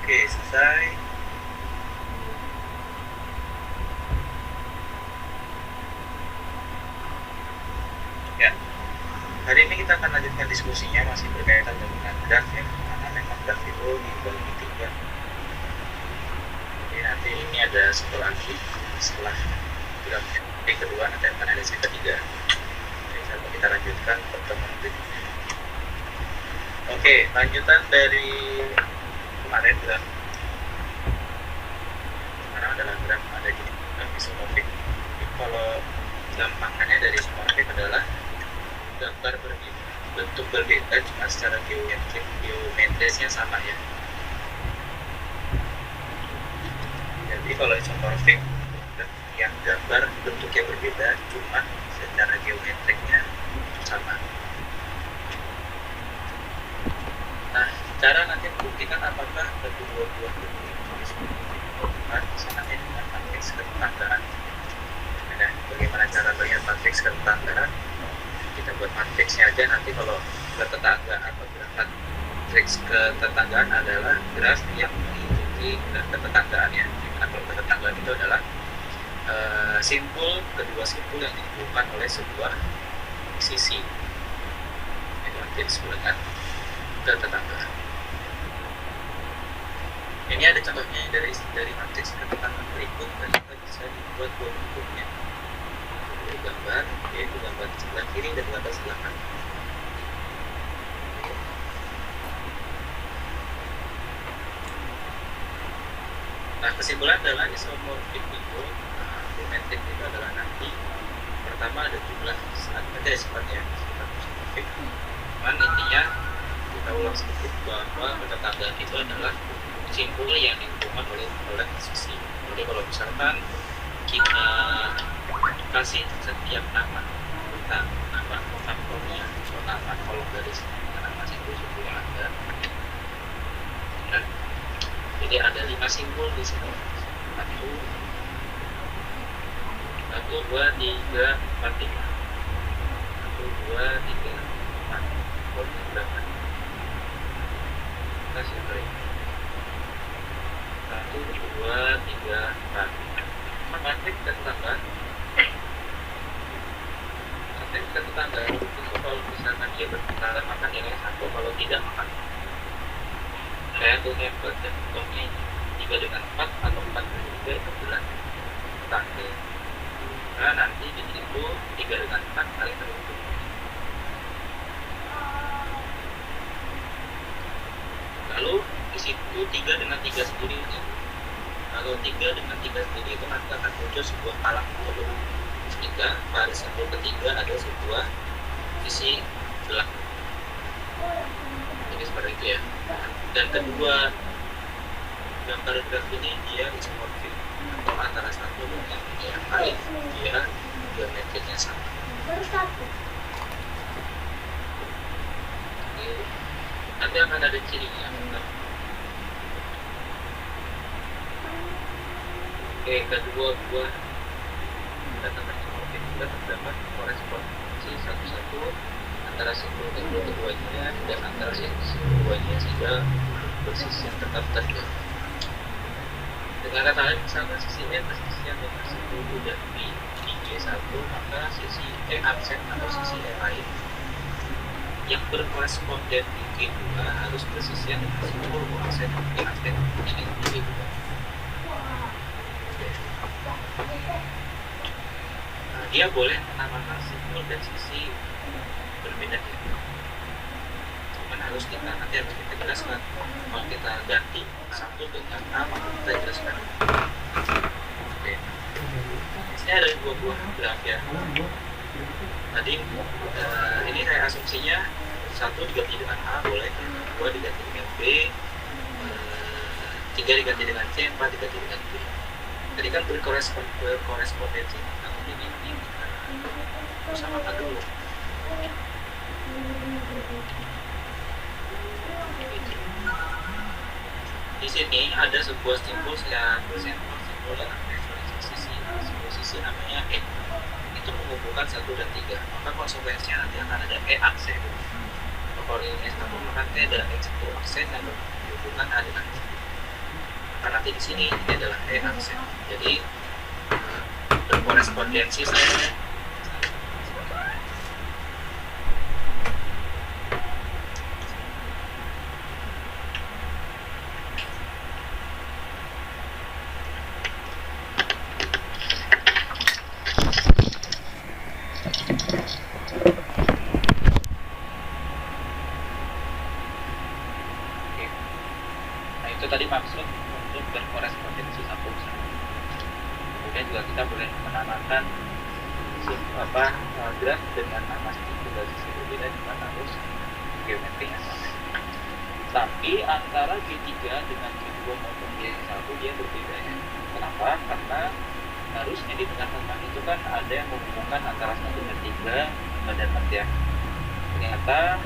Oke, selesai. Ya, hari ini kita akan lanjutkan diskusinya masih berkaitan dengan graf ya, karena memang graf itu dibagi tiga. Jadi nanti ini ada satu lagi setelah graf yang kedua nanti akan ada yang ketiga. Jadi kita lanjutkan pertemuan berikutnya. Oke, lanjutan dari kemarin graf. Sekarang adalah graf ada di graf isomorfik. Kalau gampangannya dari isomorfik adalah gambar berbeda, bentuk berbeda cuma secara geometrisnya sama ya. Jadi kalau isomorfik yang gambar bentuknya berbeda cuma secara geometriknya sama. Nah, cara nanti membuktikan apakah kedua buah bentuk isomorfik atau bukan misalnya dengan matriks ketetanggaan. Nah, bagaimana cara melihat matriks ketetanggaan? Kita buat matriksnya aja, nanti kalau ketetanggaan atau graf matriks ketetanggaan adalah graf yang mengikuti graf ketetanggaannya. Dimana kalau ketetanggaan itu adalah simpul, kedua simpul yang dihubungkan oleh sebuah sisi. Itu nanti disebut dengan ketetanggaan. Ini ada contohnya dari matriks ketetanggaan berikut, dan kita bisa dibuat dua bentuknya. Gambar, yaitu gambar sebelah kiri dan gambar sebelah kanan. Nah, kesimpulan adalah isomorfik itu, geometrik itu adalah nanti pertama ada jumlah ada sifatnya sifat isomorfik. Cuman intinya kita ulang sedikit bahwa ketetanggaan itu adalah simpul yang dihubungkan oleh sisi. Jadi kalau misalkan kita kasih setiap nama tentang nama faktornya, nama kolom garis nama simpul yang ada. Nah, jadi ada 5 simpul di sini. 1, 2, 3, 4, 5. 1, 2, 3, 4. Kolomnya berapa? Kita simpel. 1, 2, 3, 4. Matriks ketetanggaan. Matriks ketetanggaan itu kalau misalkan dia bertetangga maka nilai 1, kalau tidak maka saya tuh hebat dan contohnya 3 dengan 4 atau 4 dengan 3 itu adalah tetangga. Nah, nanti di situ 3 dengan 4 saling terhubung. Lalu di situ 3 dengan 3 sendiri ini, kalau 3 dengan 3 sendiri itu nanti akan muncul sebuah kalang kolom. Sehingga pada simpul ketiga ada sebuah sisi belakang. Jadi seperti itu ya. Dan kedua gambar graf ini dia isomorfik atau antara satu dengan yang lain, dia geometriknya sama. Nanti akan ada cirinya. Oke, kedua buah gambar isomorfik juga terdapat korespondensi satu-satu antara simpul keduanya dan antara simpul keduanya sehingga bersisi yang tetap terjaga. Dengan kata lain, misalkan sisi E bersisian dengan simpul U dan B di G1, maka sisi E absen atau sisi E lain yang berkoresponden di G2 harus bersisian dengan simpul U absen di G2. Dia boleh menambahkan simpul dan sisi berbeda ya. Cuman harus kita jelaskan. Kalau kita ganti satu dengan A maka kita jelaskan. Oke. Ini ada 2 buah graf ya. Tadi ini saya asumsinya 1 diganti dengan A boleh, 2 diganti dengan B, 3 diganti dengan C, 4 diganti dengan B. Tadi kan berkorespondensi atau ini samakan dulu. Di sini ada sebuah simpul yang bersentral simpul yang sebuah sisi namanya E. Itu menghubungkan 1 dan 3. Maka konsekuensinya nanti akan ada E aksen. Kalau ini S1 maka ada X1 aksen yang menghubungkan A dengan C. maka nanti di sini ini adalah E aksen. Jadi berkorespondensi saya. Itu tadi maksud untuk berkorespondensi satu sama. Kemudian juga kita boleh menamakan graf dengan nama tinggal sisi berbeda di mana harus geometrinya sama. Tapi antara G3 dengan G2 maupun G1 dia berbeda ya. Kenapa? Karena harusnya di tengah-tengah itu kan ada yang menghubungkan antara 1 dan 3 dan 4 ya. Ternyata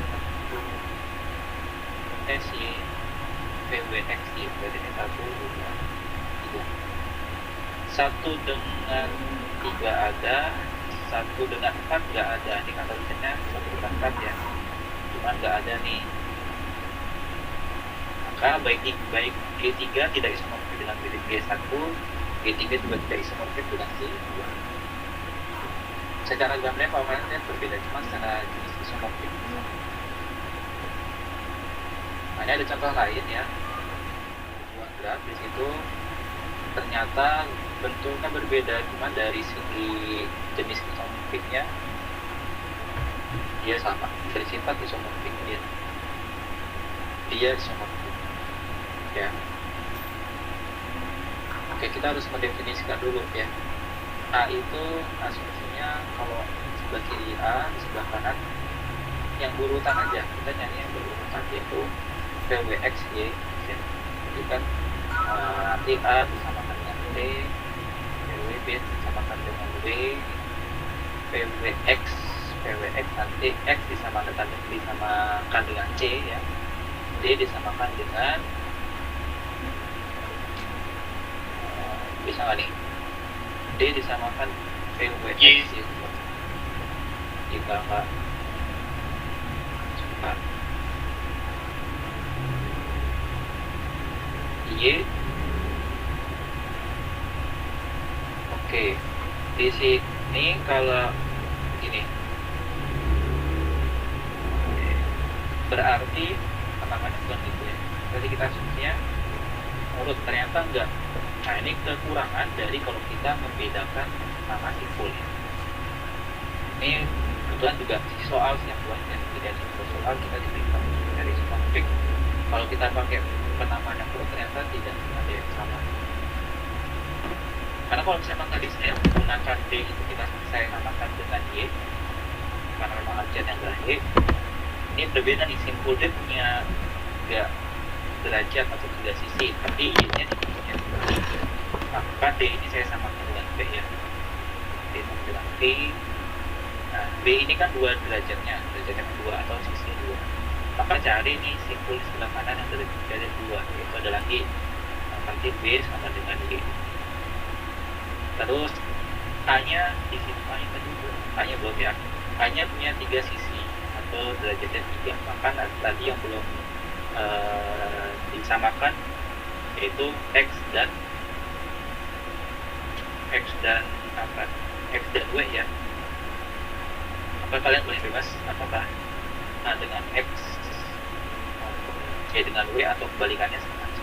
si PWX berarti ini 1, 2, 3. 1 dengan 3 ada, 1 dengan 4 nggak ada. Ini kan tulisannya 1 dengan 4 ya, cuman nggak ada nih. Maka baik G3 tidak isomorfik dengan G1, G3 juga tidak isomorfik dengan G2. Secara gambarnya formulanya berbeda, cuma secara jenis isomorfik. Nah, ini ada contoh lain ya, buat graf di situ ternyata bentuknya berbeda, cuma dari segi jenis isomorfiknya dia sama, dari sifat isomorfik dia isomorfik ya. Oke, kita harus mendefinisikan dulu ya. A itu asumsinya kalau sebelah kiri A, di sebelah kanan yang berurutan aja, kita nyari yang berurutan, yaitu PWX Y ya. Jadi kan nanti A disamakan dengan T, PWB disamakan dengan W, PWX nanti X disamakan dengan C ya, D disamakan dengan bisa nggak nih, D disamakan PWX ya. Jika nggak cepat Y. Oke, di sini kalau gini berarti namanya bukan gitu ya. Jadi kita asumsinya urut, ternyata enggak. Nah, ini kekurangan dari kalau kita membedakan nama simpul ya. Ini kebetulan juga soal yang buat yang tidak soal kita diberikan dari isomorfik. Kalau kita pakai penamaan yang urut ternyata tidak ada yang sama. Karena kalau misalnya tadi saya menggunakan D itu saya namakan dengan Y, karena memang abjad yang berakhir. Ini berbeda nih, simpul D punya 3 derajat atau 3 sisi, tapi Y-nya punya 2. Maka D ini saya samakan dengan B ya. D sama dengan B. Nah, B ini kan 2 derajatnya 2 atau sisi 2. Maka cari nih simpul di sebelah kanan yang derajat 2, yaitu adalah Y. Nanti B sama dengan Y. Terus A-nya di situ, A-nya tadi A-nya belum ya. A-nya punya 3 sisi atau derajatnya 3. Maka tadi yang belum disamakan yaitu X dan W ya. Maka kalian boleh bebas apakah dengan X dengan W atau kebalikannya sama aja.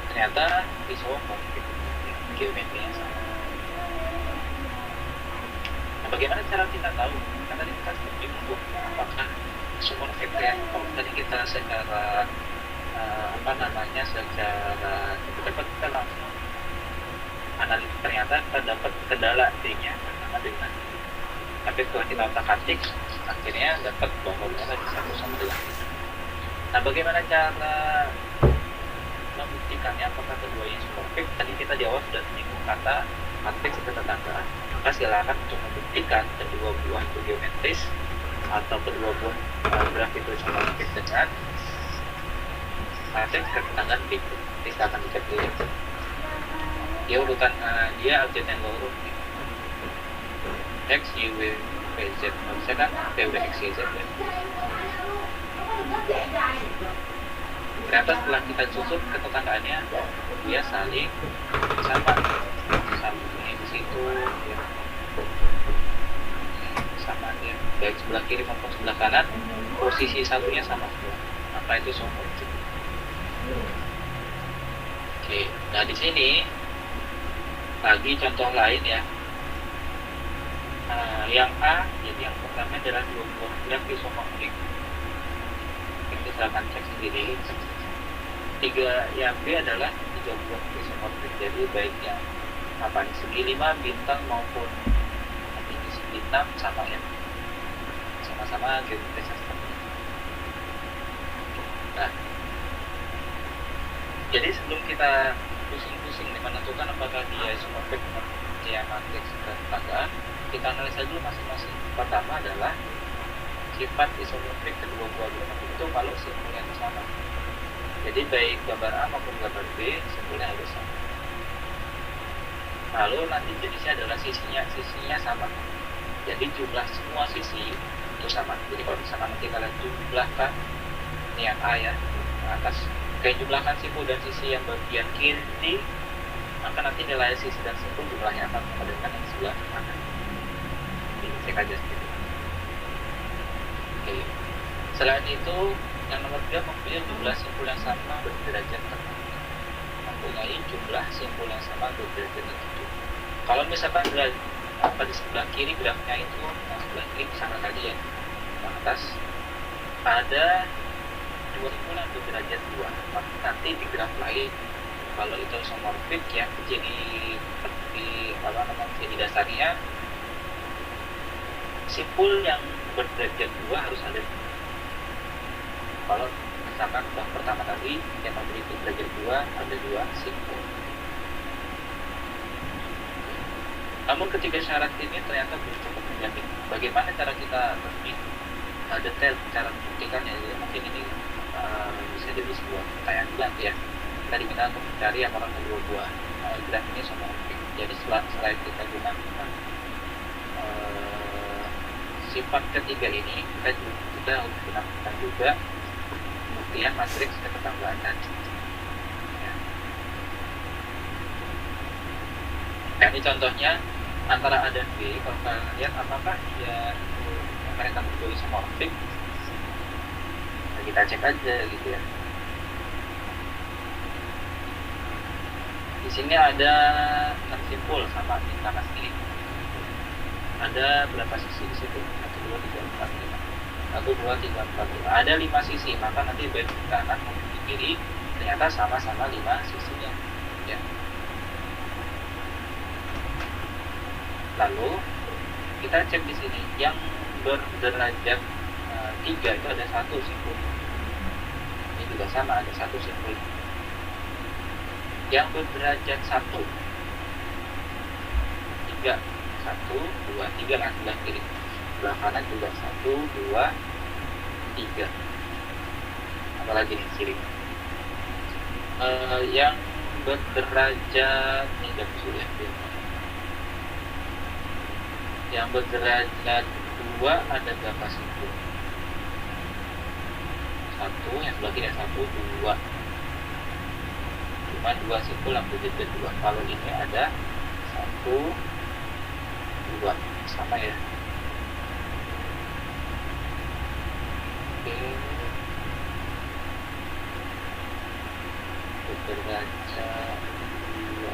Ternyata isomorfik, geometrinya sama. Nah, bagaimana cara kita tahu? Kan tadi kita bingung apakah isomorfik ya. Kalau tadi kita secara secara cepat kita langsung analisis, ternyata kita dapat kendala D-nya sama dengan, tapi setelah kita otak-atik akhirnya dapat bahwa tadi satu sama dengan itu. Nah, bagaimana cara membuktikannya apakah keduanya isomorfik? Tadi kita di awal sudah menyinggung kata matriks atau tetangga. Maka silakan untuk membuktikan kedua buah itu geometris atau kedua buah graf itu isomorfik dengan matriks ketetanggaan B. Kita akan dicek dulu. Dia urutan dia abjad yang urut X, Y, W, Z. Maksudnya kan PW, X, Y, Z ya. ternyata setelah kita susun ketetanggaannya dia saling sama, sambungnya di situ ya. Sama dia, baik sebelah kiri maupun sebelah kanan posisi satunya sama semua, maka itu isomorfik. Oke, nah di sini lagi contoh lain ya. Yang A, jadi yang pertama adalah dua buah graf isomorfik. Kita silakan cek sendiri. Yang B adalah tiga buah isomorfik. Jadi baik yang segi 5 bintang maupun tinggi segi 6 sama ya, sama-sama geometrisnya seperti ini. Nah, jadi sebelum kita pusing-pusing menentukan apakah dia isomorfik dengan dia matriks tetanggaan, kita analisa dulu masing-masing. Pertama adalah sifat isomorfik kedua buah graf itu kalau simpulnya itu sama. Jadi baik gambar A maupun gambar B simpulnya harus sama. Lalu nanti jenisnya adalah sisinya sama. Jadi jumlah semua sisi itu sama. Jadi kalau misalkan nanti kalian jumlahkan ini yang A ya, atas kayak jumlahkan simpul dan sisi yang bagian kiri, maka nanti nilai sisi dan simpul jumlahnya akan sama dengan yang sebelah kanan. Ini cek aja sendiri. Oke. Selain itu, yang nomor 3 mempunyai jumlah simpul yang sama berderajat tertentu. Mempunyai jumlah simpul yang sama berderajat tertentu. Kalau misalkan di sebelah kiri grafnya itu, yang sebelah kiri sama saja ya, yang atas ada dua simpul yang berderajat 2. Nanti di graf lain, kalau itu isomorfik ya, jadi dasarnya simpul yang berderajat 2 harus ada. Kalau misalkan yang pertama tadi yang memiliki derajat 2 ada 2 simpul. Namun ketiga syarat ini ternyata belum cukup menjamin. Bagaimana cara kita lebih detail cara membuktikannya? Ya, mungkin ini bisa jadi sebuah pertanyaan blank ya. Kita diminta untuk mencari yang orang kedua buah graf ini isomorfik. Jadi selain kita gunakan sifat ketiga ini, kita harus gunakan juga pembuktian matriks ketetanggaan tadi. Ya, ini contohnya antara A dan B. Kalau kalian lihat apakah dia mereka berdua isomorfik, nah, kita cek aja gitu ya. Di sini ada 6 simpul sama di kanan kiri. Ada berapa sisi di situ? 1, 2, 3, 4, 5. 1, 2, 3, 4, 5. Ada 5 sisi, maka nanti baik di kanan maupun di kiri ternyata sama-sama 5 sisinya. Ya. Lalu kita cek di sini yang berderajat 3 itu ada 1 simpul. Ini juga sama, ada 1 simpul. Yang berderajat 1 3 1, 2, 3 kan sebelah kiri, sebelah kanan juga 1, 2, 3. Apalagi nih kiri. Yang berderajat ini udah sulit ya. Yang berderajat 2 ada berapa simpul? 1, yang sebelah kiri 1, 2. Cuma 2 simpul yang berderajat 2. Kalau ini ada 1, 2 sama ya. Oke. Berderajat 2.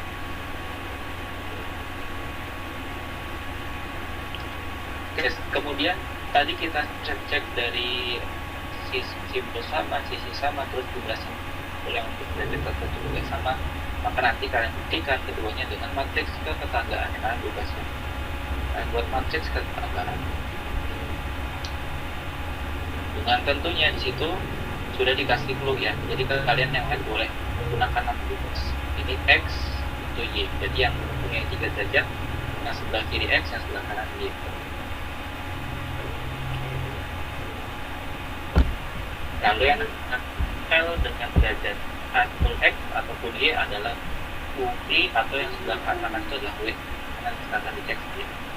Oke, kemudian tadi kita cek dari simpul sama, sisi sama, terus jumlah simpul yang berderajat tertentu juga sama. Maka nanti kalian buktikan keduanya dengan matriks ketetanggaan yang kalian bebas. Buat matriks ketetanggaan dengan tentunya di situ sudah dikasih clue ya. Jadi kalian yang lain boleh menggunakan nama bebas. Ini X itu Y. Jadi yang mempunyai 3 derajat, yang sebelah kiri X, yang sebelah kanan Y. Lalu yang L dengan derajat atau X ataupun Y adalah UI atau yang sebelah kanan itu adalah W. Nanti akan dicek sendiri.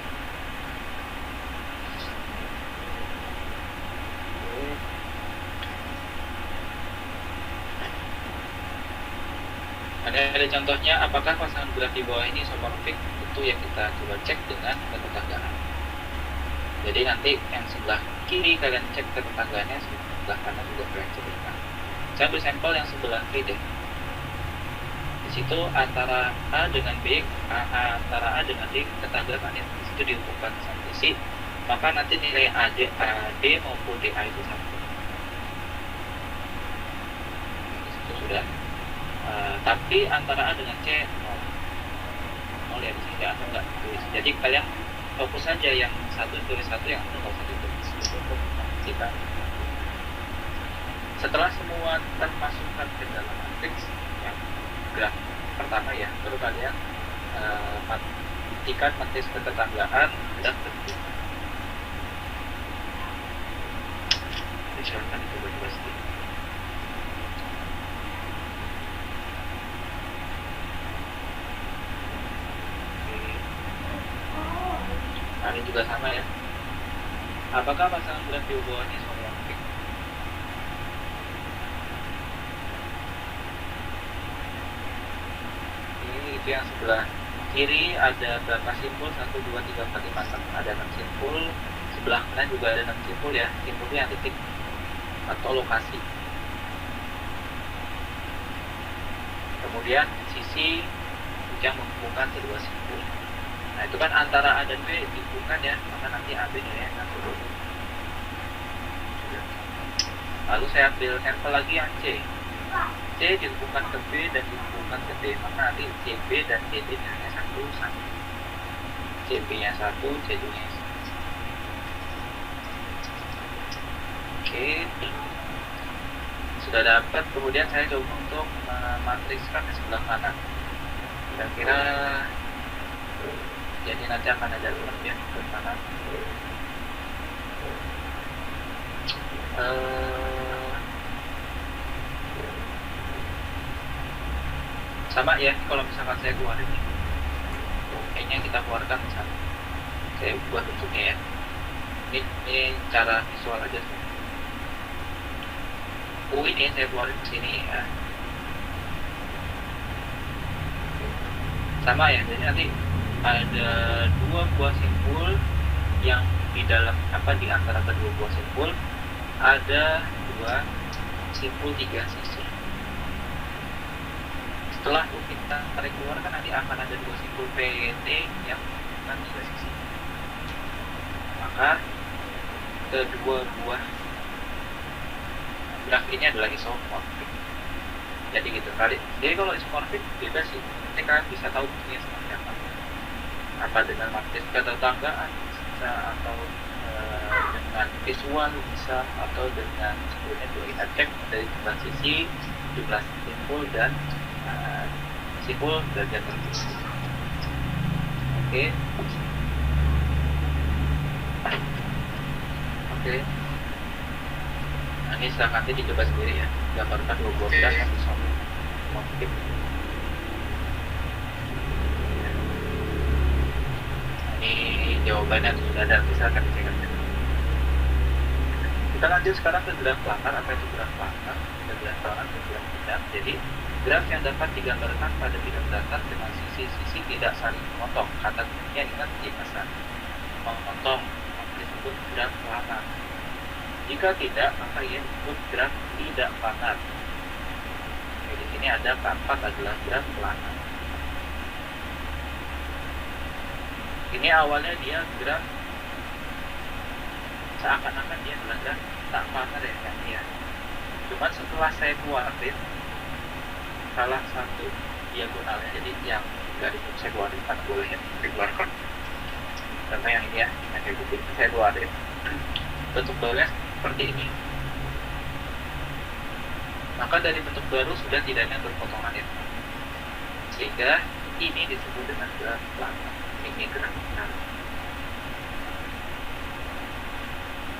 Ada contohnya, apakah pasangan graf di bawah ini isomorfik? Itu yang kita coba cek dengan ketetanggaan. Jadi nanti yang sebelah kiri kalian cek ketetangganya, sebelah kanan juga kalian cek. Saya ambil sampel yang sebelah kiri deh. Di situ antara A dengan B, antara A dengan D ketetanggaan yang di situ dihubungkan sama sisi, maka nanti nilai AD maupun DA itu sama. Itu sudah. Tapi antara A dengan C mau lihat di sini atau enggak tulis. Jadi kalian fokus saja yang satu tulis satu, yang satu nggak usah ditulis untuk kita. Setelah semua termasukkan ke dalam matriks yang graf pertama ya, baru kalian buktikan matriks ketetanggaan graf kedua. Misalkan itu coba sedikit. Nah, ini juga sama ya. Apakah pasangan graf di bawah ini isomorfik? Ini itu yang sebelah kiri ada berapa simpul? 1, 2, 3, 4, 5, 6. Ada 6 simpul. Sebelah kanan juga ada 6 simpul ya. Simpulnya yang titik atau lokasi. Kemudian sisi yang menghubungkan kedua simpul. Nah itu kan antara A dan B dihubungkan ya, maka nanti AB nilainya akan turun. Lalu saya ambil sampel lagi yang C. C dihubungkan ke B dan dihubungkan ke D, maka nanti CB dan CD nilainya satu sama. CB nya 1, CD nya 1. Oke, sudah dapat. Kemudian saya coba untuk matrikskan di sebelah kanan. Kira-kira jadi nanti akan ada lem ya ke kanan. Sama ya, kalau misalkan saya keluarin ini, kayaknya kita keluarkan misalnya. Saya buat bentuknya ya. Ini cara visual aja. Ini saya keluarin ke sini ya. Sama ya, jadi nanti ada dua buah simpul yang di dalam di antara kedua buah simpul ada dua simpul 3 sisi. Setelah kita tarik keluar kan nanti akan ada dua simpul PT yang bukan 3 sisi. Maka kedua buah graf ini adalah isomorfik. Jadi gitu kali. Jadi kalau isomorfik bebas sih. Nanti kalian bisa tahu bentuknya seperti apa dengan matriks ketetanggaan bisa, atau dengan visual bisa, atau dengan sebelumnya kita cek dari jumlah sisi, jumlah simpul dan simpul derajat tertentu. Oke. Nah, ini setelah nanti dicoba sendiri ya, gambarkan dua buah graf yang isomorfik. Jawabannya sudah ada, bisa akan dicek. Kita lanjut sekarang ke graf planar. Apa itu graf planar? Ada graf planar dan graf bidang. Jadi graf yang dapat digambarkan pada bidang datar dengan sisi-sisi tidak saling memotong. Kata kuncinya ingat jika saling memotong disebut graf planar. Jika tidak, maka ia disebut graf tidak planar. Di sini ada keempat adalah graf planar. Ini awalnya dia graf seakan-akan dia adalah graf tak planar ya kan ya. Cuman setelah saya keluarin salah satu diagonalnya, jadi yang garis saya keluarin kan boleh ya dikeluarkan. Karena yang ini ya, yang kayak begini saya keluarin. Bentuk barunya seperti ini. Maka dari bentuk baru sudah tidak ada berpotongan ya. Sehingga ini disebut dengan graf planar. Ini graf planar.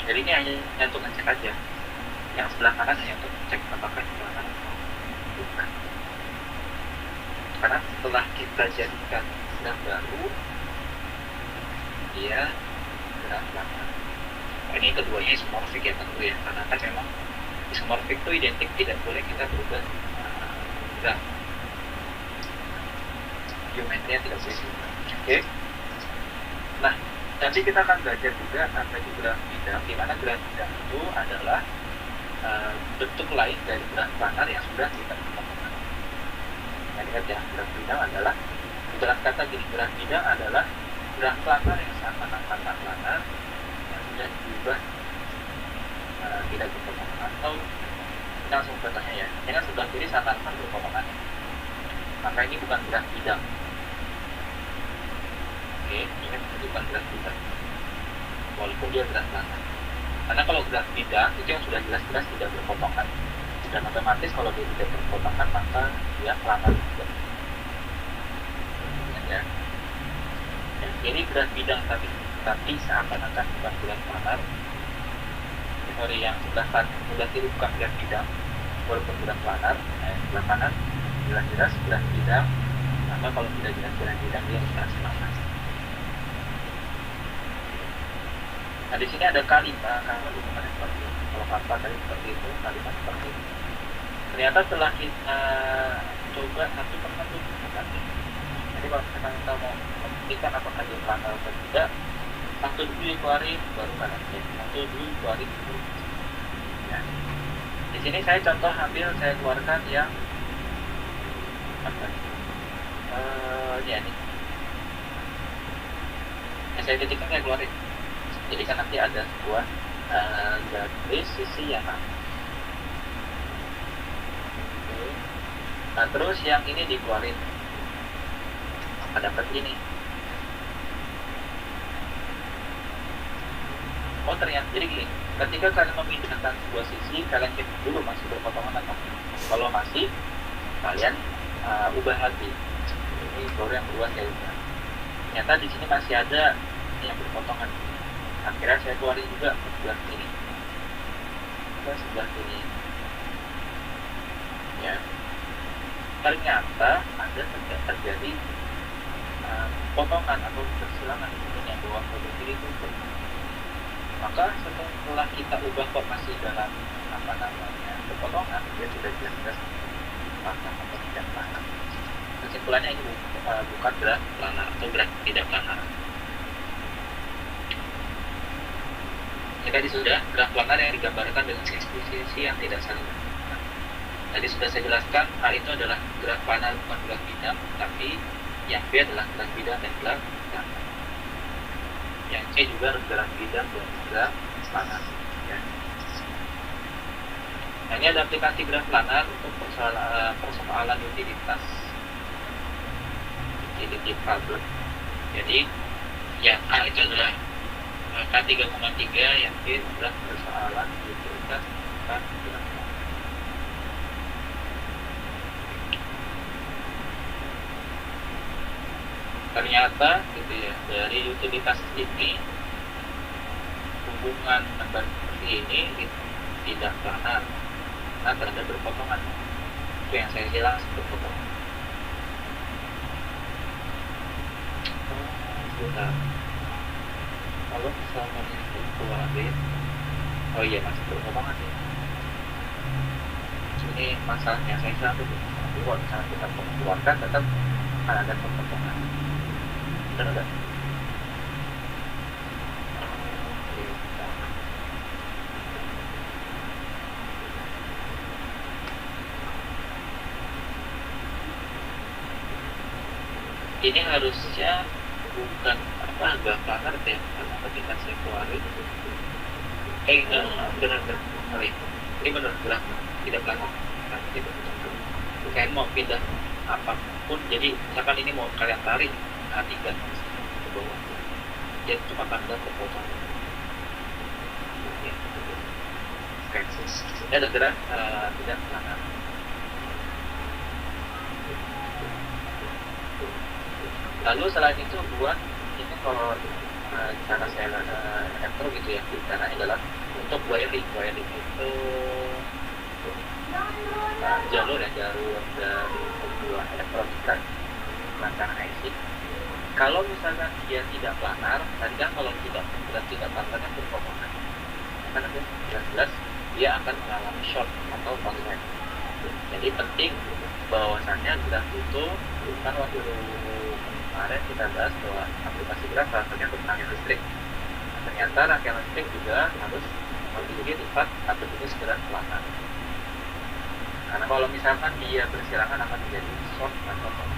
Jadi ini hanya untuk ngecek aja. Yang sebelah kanan hanya untuk cek apakah sebelah kanan bukan. Karena setelah kita jadikan graf baru, dia graf planar. Ini keduanya isomorfik ya tentu ya, karena kan memang isomorfik itu identik tidak boleh kita berubah graf. geometrinya tidak seimbang. Oke. Nah, nanti kita akan belajar juga analogi graf bidang, di mana graf bidang itu adalah bentuk lain dari graf planar yang sudah kita ketemu. Nah, ingat ya, graf bidang adalah ibarat kata gini, graf bidang adalah graf planar yang sama dengan planar yang sudah diubah tidak berpotongan. Atau kita langsung contohnya ya, ini kan sebelah kiri sama kanan berpotongan, maka ini bukan graf bidang. Oke, ingat itu bukan graf bidang walaupun dia graf planar. Karena kalau graf bidang itu yang sudah jelas-jelas tidak berpotongan, dan otomatis kalau dia tidak berpotongan maka dia planar juga. Ya. Ini graf bidang tapi seakan-akan bukan graf planar. Sorry, yang sebelah kiri bukan graf bidang walaupun graf planar. Sebelah kanan jelas-jelas graf bidang, maka kalau tidak jelas-jelas bidang dia graf planar. Nah, di sini ada kalimat, kalau bukan seperti itu. Kalau kata tadi seperti itu, kalimat seperti itu. Ternyata setelah kita coba satu persatu, jadi kalau kita mau membuktikan apakah dia planar atau tidak, satu dulu dikeluarin baru kanan, satu dulu dikeluarin dulu. Ya. Di sini saya contoh ambil, saya keluarkan yang apa? Ya ini. Yang saya ketikkan saya keluarin. Jadi kan nanti ada sebuah garis sisi yang sama. Nah, terus yang ini dikeluarin, maka dapat ini. Oh ternyata, jadi gini, ketika kalian memindahkan sebuah sisi, kalian cek dulu masih berpotongan atau kalau masih, kalian ubah lagi. Ini baru yang keluar saya ubah. Ternyata di sini masih ada yang berpotongan. Akhirnya saya keluarin juga ke sebelah kiri. Ke sebelah kiri. Ya. Ternyata ada terjadi potongan atau persilangan yang bawah ke kiri itu. Maka setelah kita ubah formasi dalam berpotongan, dia sudah jelas-jelas planar atau tidak planar. Kesimpulannya ini bukan graf planar atau graf tidak planar. Tadi sudah graf planar yang digambarkan dengan sisi yang tidak saling berhubungan. Tadi sudah saya jelaskan, hal itu adalah graf planar bukan graf bidang, tapi yang B adalah graf bidang dan graf planar. Yang C juga graf bidang dan graf planar. Ya. Nah, ini ada aplikasi graf planar untuk persoalan utilitas problem. Jadi yang A itu adalah K3,3, yang B adalah persoalan utilitas graf planar. Ternyata gitu ya, dari utilitas ini hubungan gambar seperti ini tidak planar karena terhadap berpotongan. Itu yang saya bilang berpotongan. Sebentar. Kalau misalnya ini keluarin, oh iya masih berpotongan ya. Ini masalahnya saya bilang itu. Kalau misalnya kita keluarkan tetap akan ada perpotongan. Benar nggak? Ini harusnya bukan graf planar deh, karena ketika saya keluarin benar ini benar graf tidak planar. Saya mau pindah apapun, jadi misalkan ini mau kalian tarik A3 ke bawah, dia itu akan ada perpotongan. Ini ada gerak tidak planar. Lalu selain itu buat ini kalau cara saya enter gitu ya, caranya adalah untuk wiring itu jalur dari sebuah elektronika rangkaian IC. Kalau misalkan dia tidak planar, tadi kan kalau tidak planarnya berpotongan, kan jelas-jelas dia akan mengalami short atau korslet. Jadi penting bahwasannya graf itu kan waktu kemarin kita bahas bahwa aplikasi graf salah satunya untuk rangkaian listrik. Ternyata rangkaian listrik juga harus memiliki sifat atau jenis gerak planar. Karena kalau misalkan dia bersiraman akan menjadi short atau long.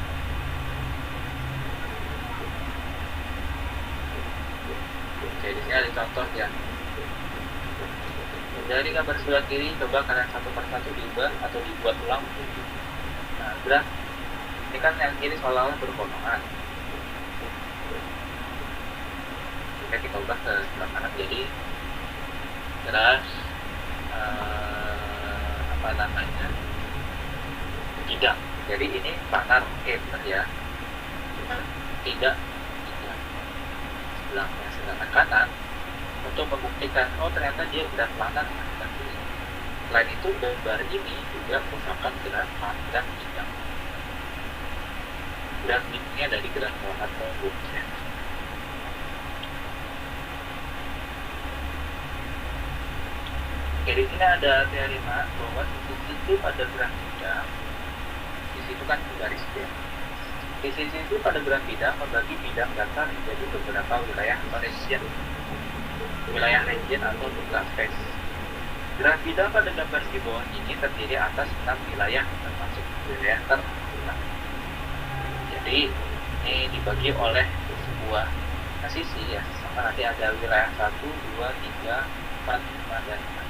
Oke, di sini ada contoh ya. Dari gambar sebelah kiri, coba kalian satu persatu diubah atau dibuat ulang. Nah, graf ini kan yang kiri seolah-olah berpotongan. Jika kita ubah ke sebelah kanan jadi graf apa namanya, bidang. Jadi ini planar, benar ya. Tidak sebelahnya. Sedangkan kanan untuk membuktikan ternyata dia graf planar. Selain itu gambar ini juga merupakan graf panjang bidang. Graf bidangnya dari graf planar ke ya. Oke, di sini ada teorema bahwa sisi itu pada graf bidang, sisi itu kan garis ya. Sisi itu pada graf bidang membagi bidang dasar menjadi beberapa wilayah atau region. Wilayah region atau tugas space. Graf bidang pada gambar di bawah ini terdiri atas 6 wilayah termasuk wilayah terbuka. Jadi ini dibagi oleh sebuah sisi ya. Sama nanti ada wilayah 1, 2, 3, 4, 5 dan 6.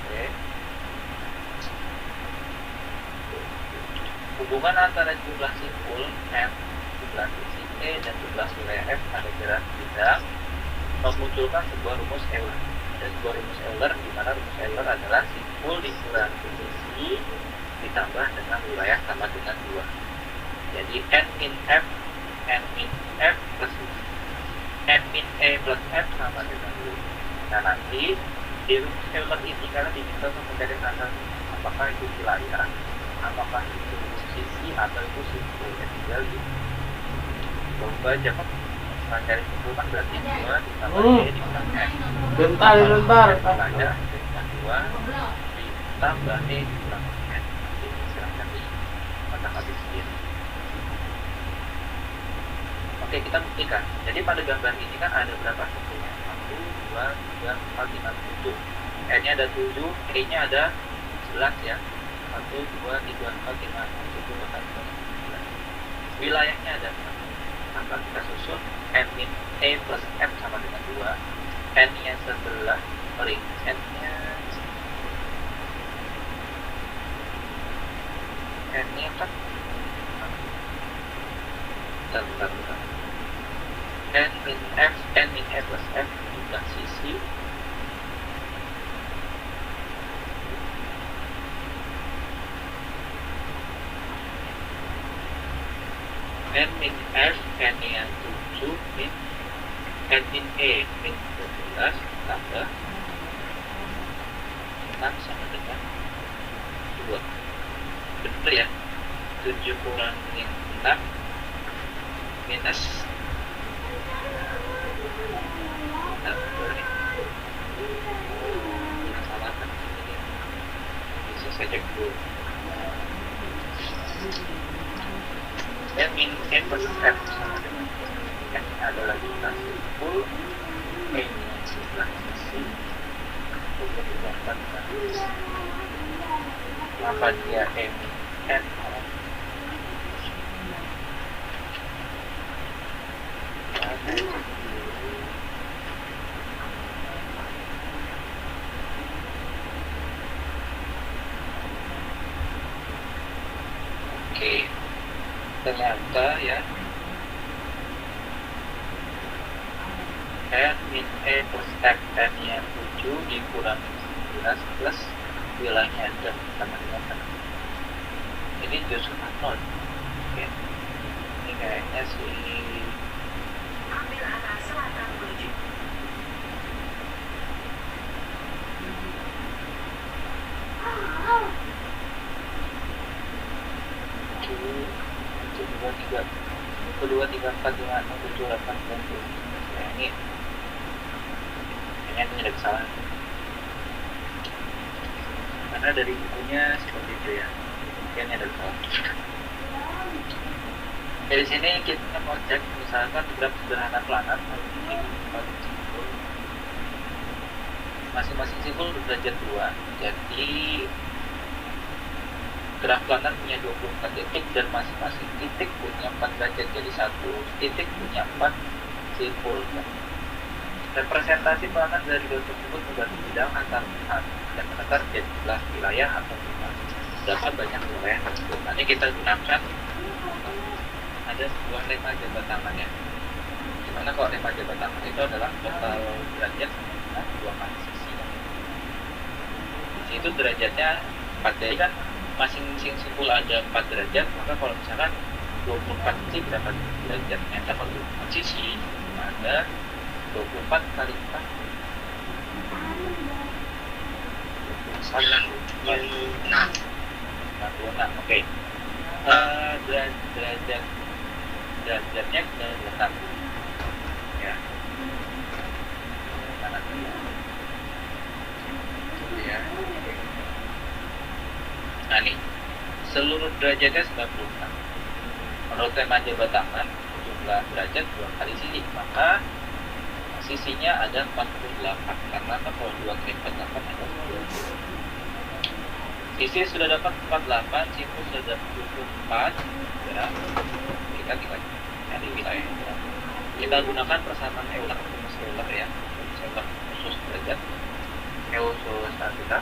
Oke. Hubungan antara jumlah simpul M, jumlah sisi E, dan jumlah wilayah F pada graf bidang memunculkan sebuah rumus Euler. Ada sebuah rumus Euler di mana rumus Euler adalah simpul dikurangi sisi ditambah dengan wilayah sama dengan 2. Jadi N min F plus N min E plus F sama dengan 2. Nah nanti di rumus Euler ini karena diminta untuk mencari standar apakah itu wilayah, apakah itu sisi atau itu simpul, ya tinggal coba aja kan mencari simpul kan berarti 2 ditambah E ditambah F. Bentar Wilayah ditambah 2 ditambah E ditambah F. Ini silahkan dikotak habis sendiri. Oke, kita buktikan. Jadi pada gambar ini kan ada berapa simpulnya? 1, 2, 3, 4, 5, 7. N-nya ada 7, E-nya ada 11 ya. 1, 2, 3, 4, 5, 6, 7, 8, 9, 10. Wilayahnya ada 6. Maka kita susun N min E plus F sama dengan 2. N-nya 11, N-nya kan bentar. N min E plus F jumlah sisi N min F, N-nya 7 min N min E min 12 tambah 6 sama dengan 2. Betul ya? 7 kurang min 6 minus salah kan ini bisa saya cek dulu. N min N plus F sama dengan N adalah jumlah simpul, E nya jumlah sisi, untuk dibandingkan dengan maka dia E min N Oke, ternyata ya N min E plus F, N nya 7 dikurangi 11 plus wilayahnya ada sama dengan 6. Ini justru 0. Oke, ini kayaknya sih ambil arah selatan menuju. Kedua, 3, 4, 5, 6, 7, 8, 9, 10. Ini kayaknya ada kesalahan. karena dari bukunya seperti itu ya, mungkin ada salah. Dari sini kita mau cek misalkan graf sederhana planar masing-masing simpul derajat 2, jadi graf planar punya 24 titik dan masing-masing titik punya 4 derajat, jadi satu titik punya 4 simpul. Representasi planar dari graf tersebut membagi bidang antar dan menakar jumlah wilayah atau dapat banyak wilayah tersebut. Nanti kita gunakan ada sebuah lemma jabat tangan ya. Dimana kalau lemma jabat tangan itu adalah total derajat dengan 2 kali sisi. Di situ derajatnya 4, jadi kan masing-masing simpul ada 4 derajat, maka kalau misalkan 24 sisi dapat derajatnya dapat 24 sisi, ada 24 kali 4 96. Oke. Derajatnya letak ya. Ya. Nah nih, seluruh derajatnya 96. Menurut lemma jabat tangan, jumlah derajat 2 kali sisi, maka sisinya ada 48. Karena kalau 2 kali 48 ada 20. Sisi sudah dapat 48, simpul sudah dapat 24 ya. Kita tinggal cari wilayah. Kita gunakan persamaan Euler rumus Euler ya. Euler khusus derajat. Khusus kita.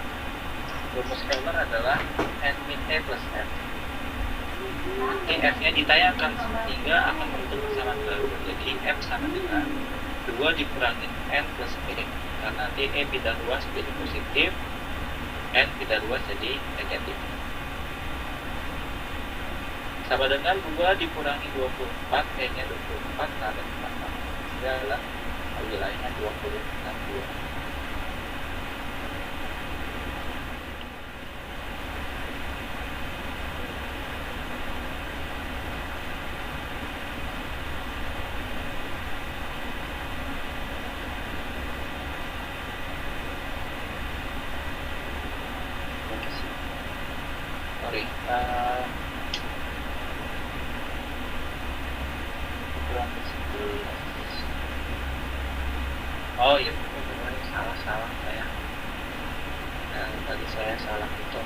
Rumus Euler adalah n min e plus f. Ini f-nya ditayangkan sehingga akan membentuk persamaan baru. Jadi f sama dengan 2 dikurangi n plus e. Karena nanti e pindah luas jadi positif, n pindah luas jadi negatif. Sama dengan 2 dikurangi 24, n-nya 24 kali 4. Ini adalah wilayahnya 20 dan 2. Oh iya, salah saya. Tadi saya salah itu.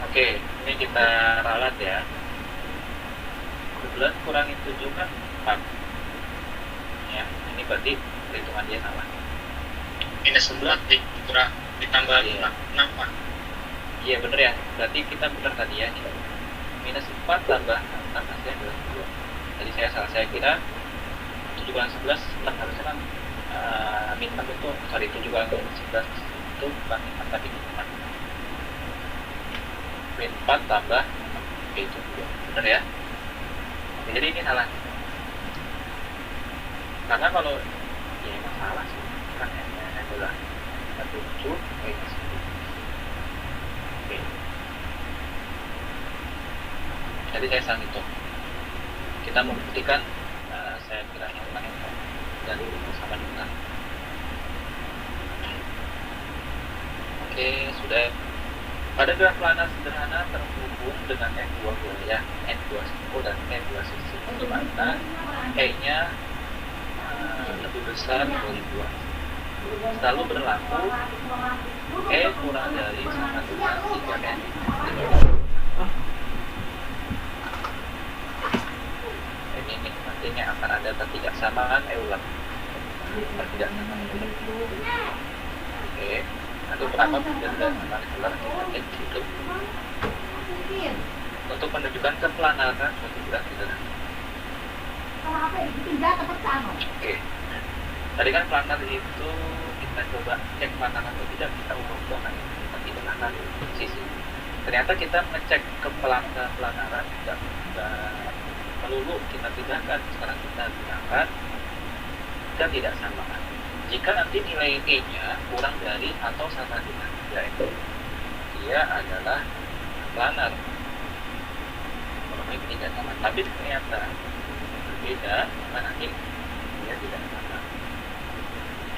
Oke, ini kita ralat ya. 11 kurangi 7 kan 4. Ya, ini berarti perhitungan dia salah. Minus 11 ditambah 6 Pak. Iya bener ya, berarti kita benar tadi ya. Minus 4 tambah 6 hasilnya adalah 2. Tadi saya salah, saya kira 7 kurang 11 harusnya kan min 4 itu, sorry 7 kurang 11 itu bukan min 4 tapi min 4. Min 4 tambah 6 itu 2, bener ya. Oke, jadi ini salah. Karena kalau ya emang salah sih, kan n-nya adalah 7 minus 10. Oke. Jadi saya salah itu. Kita membuktikan saya kira yang lain dari sama dengan. Oke, sudah. Pada graf planar sederhana terhubung dengan n2 wilayah, n2 simpul dan n2 sisi, di mana e-nya lebih besar dari 2. Selalu berlaku e kurang dari sama dengan 3n. Ini nantinya akan ada ketidaksamaan Euler. Ketidaksamaan Euler. Oke. Untuk berapa ketidaksamaan Euler kita itu? Untuk menunjukkan keplanaran suatu graf sederhana. Oke. Tadi kan planar itu kita coba cek planar atau tidak, kita ubah-ubahkan kita pindahkan sisi. Ternyata kita ngecek keplanaran tidak melulu kita pindahkan, sekarang kita gunakan dan tidak samaan. Jika nanti nilai E-nya kurang dari atau sama dengan 3 dia adalah planar. Kalau ini tidak sama, tapi ternyata berbeda, maka nanti dia tidak sama.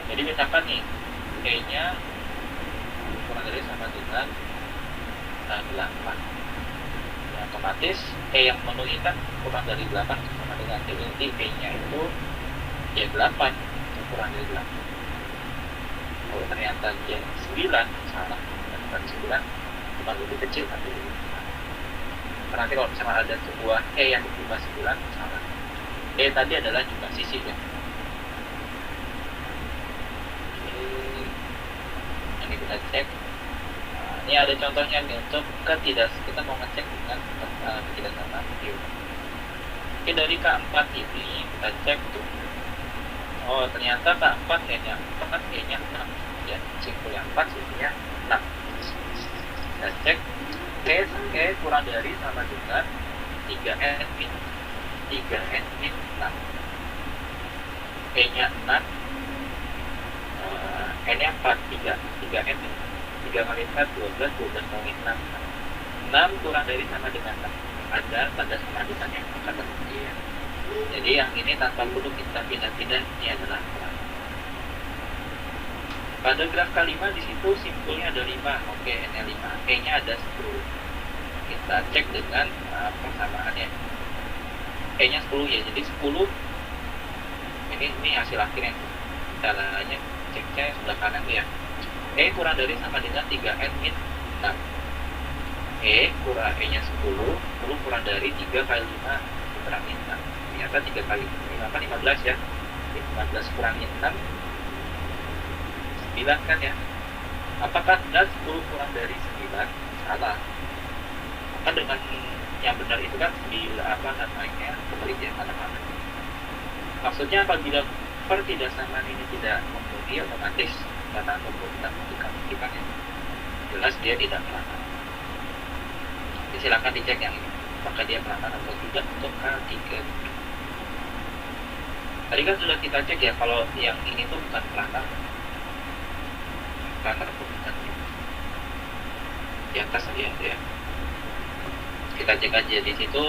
Jadi misalkan nih E-nya kurang dari sama dengan 8. Ya, otomatis E yang memenuhi kan kurang dari 8 sama dengan D. Jadi E-nya itu ya 8 kurang dari 8. Kalau ternyata dia 9, salah, bukan 9, bukan lebih kecil tapi lebih besar. Nanti kalau misalnya ada sebuah E yang berjumlah 9, salah. E tadi adalah jumlah sisi ya. Ini kita cek. Nah, ini ada contohnya nih untuk kita mau ngecek dengan ketidaksamaan Q. Oke, dari K4 ini kita cek tuh. Oh, ternyata K4 E-nya 4, E-nya 6. Ya, simpul yang 4, simpulnya 6. Kita cek E kurang dari sama dengan 3N min 6. E-nya 6, N-nya 4, 3N min 3 kali 4, 12 kali 6. 6 kurang dari sama dengan 6. Ada tanda sama dengan yang akan terjadi ya. Jadi yang ini tanpa perlu kita pindah-pindah, ini adalah kurang. Pada graf K5 di situ simpulnya ada 5. Oke, N-nya 5. E-nya ada 10. Kita cek dengan persamaannya. E-nya 10 ya, jadi 10. Ini hasil akhirnya. Caranya ceknya sebelah kanan tuh ya. E kurang dari sama dengan 3N min 6. E-nya 10 kurang dari 3 kali 5 kurangi 6. Ternyata 3 kali 5 kan 15 ya. 15 kurangi 6, 9 kan ya. Apakah benar 10 kurang dari 9? Salah. Maka dengan yang benar itu kan kebalik ya, mana-mana. Maksudnya apabila pertidaksamaan ini tidak memenuhi, otomatis data tersebut tidak membuktikan ya. Jelas dia tidak melanggar. Silakan dicek yang ini, apakah dia melanggar atau tidak untuk K3. Tadi kan sudah kita cek ya, kalau yang ini tuh bukan pelanggar. Pelanggar bukan di atas saja ya. Kita cek aja di situ.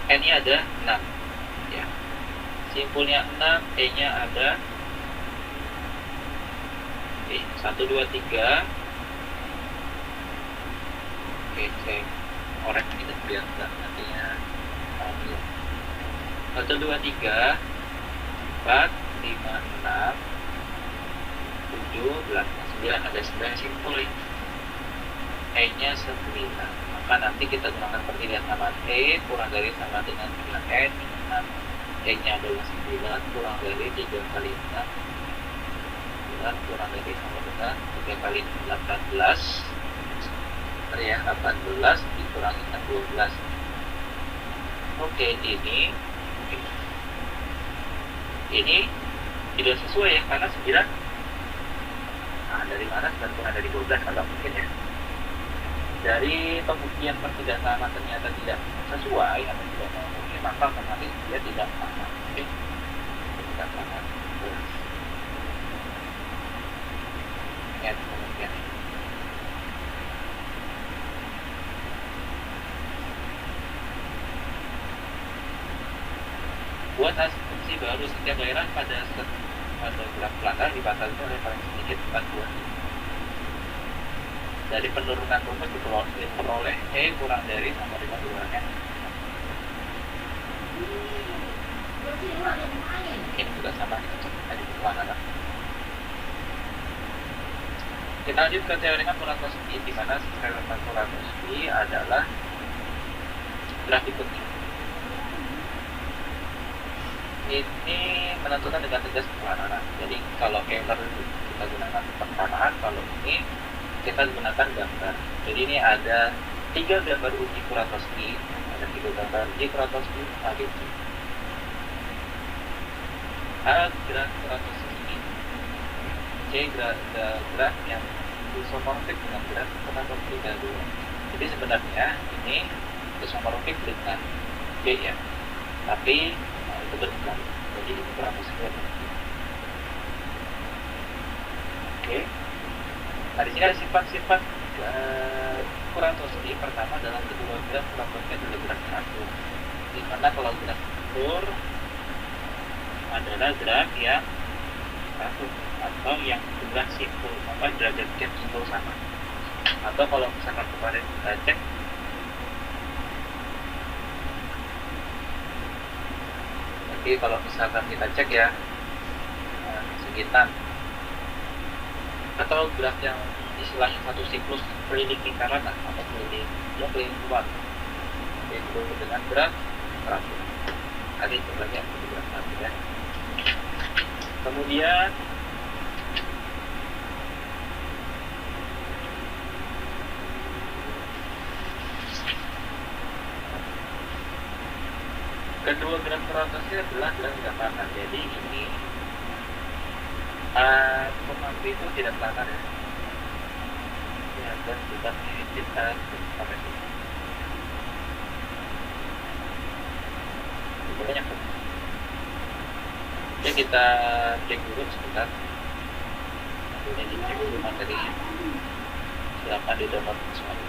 N-nya ada 6 ya. Simpulnya 6, E-nya ada 1, 2, 3. Oke, cek orek ini biar enggak nantinya 1, 2, 3 4, 5, 6 7, 8, 9. Ada 9 simpul ini. E-nya 9. Maka nanti kita gunakan pertidaksamaan E kurang dari sama dengan 9N min 6. E-nya adalah 9 kurang dari 3 kali 6. 9 kurang dari sama dengan 3 kali 18. Bentar ya, 18 dikurangi 12. Oke, ini tidak sesuai ya, karena 9. Nah, dari mana 9 kurang dari 12? Kalau mungkin ya. Dari pembuktian pertidaksamaan ternyata tidak sesuai atau tidak memenuhi, maka otomatis dia tidak sama. Oke, tidak sama. Ingat pembuktian ini. Buat asumsi baru, setiap daerah pada graf pelanggar dibatasi oleh paling sedikit 4 dari penurunan rumus diperoleh E kurang dari sama dengan 2N. Ini juga sama tadi pelanggaran. Kita lanjut ke teorema Kuratowski, di mana teorema Kuratowski adalah graf berikutnya. Ini menentukan dengan tegas pelanggaran. Jadi kalau Euler kita gunakan persamaan, kalau ini kita gunakan gambar. Jadi ini ada 3 gambar uji Kuratowski. Ada 3 gambar uji Kuratowski ABC. A graf Kuratowski ini, C graf yang isomorfik dengan graf Kuratowski kedua. Jadi sebenarnya ini isomorfik dengan B ya, tapi itu berbeda. Jadi ini Kuratowski. Oke. Nah, di sini ada sifat-sifat Kuratowski. Pertama, dalam kedua graf Kuratowski adalah graf teratur. Di mana kalau graf teratur adalah graf yang teratur atau yang jumlah simpul derajatnya simpul sama. Atau kalau misalkan kemarin kita cek nanti kalau misalkan kita cek ya sekitar atau graf yang istilahnya satu siklus keliling lingkaran atau keliling luar yaitu dengan graf terakhir. Tadi sebenarnya graf terakhir ya. Kemudian kedua graf teratasnya adalah graf pendapatan. Jadi ini pemandu itu tidak kelihatan ya. Ya, dan kita sampai sini. Itu banyak. Oke, kita cek dulu sebentar. Ini dicek dulu materinya. Silakan di-download semuanya.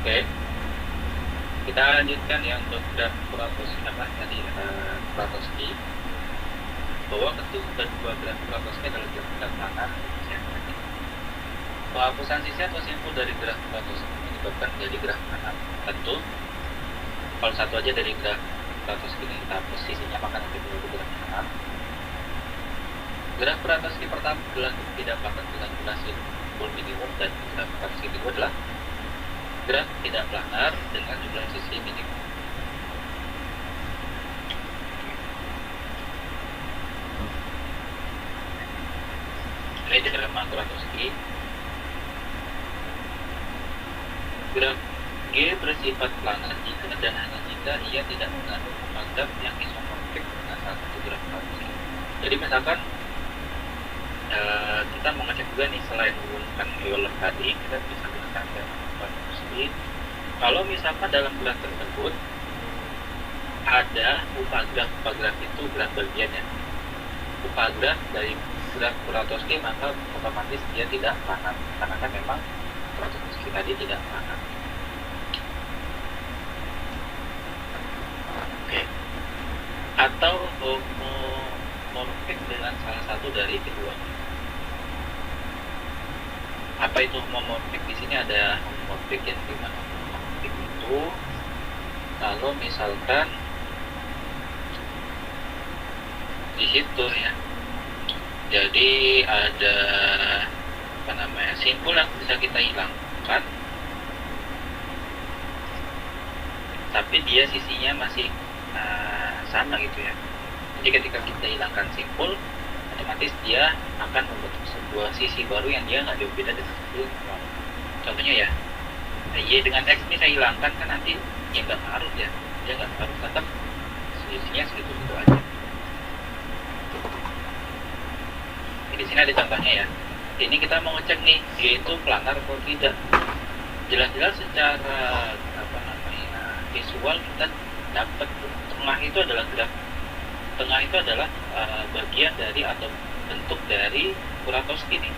Oke, kita lanjutkan ya untuk graf Kuratowski. bahwa kedua graf Kuratowski adalah graf planar. Penghapusan sisi atau simpul dari graf Kuratowski menyebabkan jadi graf planar. Tentu kalau satu aja dari graf Kuratowski ini kita hapus sisinya, maka nanti menjadi graf planar. Graf Kuratowski pertama adalah tidak planar dengan durasi simpul minimum, dan graf Kuratowski kedua adalah graf tidak planar dengan jumlah sisi minimum. Ini diagram Kuratowski. Graf G bersifat planar jika dan hanya jika ia tidak mengandung graf yang isomorfik dengan salah satu graf Kuratowski. Jadi misalkan kita mau ngecek juga nih, selain menggunakan Euler tadi, kita bisa gunakan graf Kuratowski. Kalau misalkan dalam graf tersebut ada upagraf itu graf bagian ya, upagraf dari graf Kuratowski, maka otomatis dia tidak planar, karena kan memang Kuratowski tadi tidak planar. Oke. Atau homomorfik dengan salah satu dari keduanya. Apa itu homomorfik? Di sini ada homomorfik yang dimana homomorfik itu kalau misalkan di situ ya, jadi ada simpul yang bisa kita hilangkan, tapi dia sisinya masih sama gitu ya. Jadi ketika kita hilangkan simpul, otomatis dia akan membentuk sebuah sisi baru yang dia nggak jauh beda dengan simpul. Contohnya ya, Y dengan X ini saya hilangkan, kan nanti ya nggak ngaruh ya, dia nggak ngaruh, tetap sisinya segitu-segitu aja. Di sini ada contohnya ya. Ini kita mau ngecek nih, G itu planar atau tidak. Jelas-jelas secara visual kita dapat tengah itu adalah graf. Tengah itu adalah bagian dari atau bentuk dari Kuratowski ini.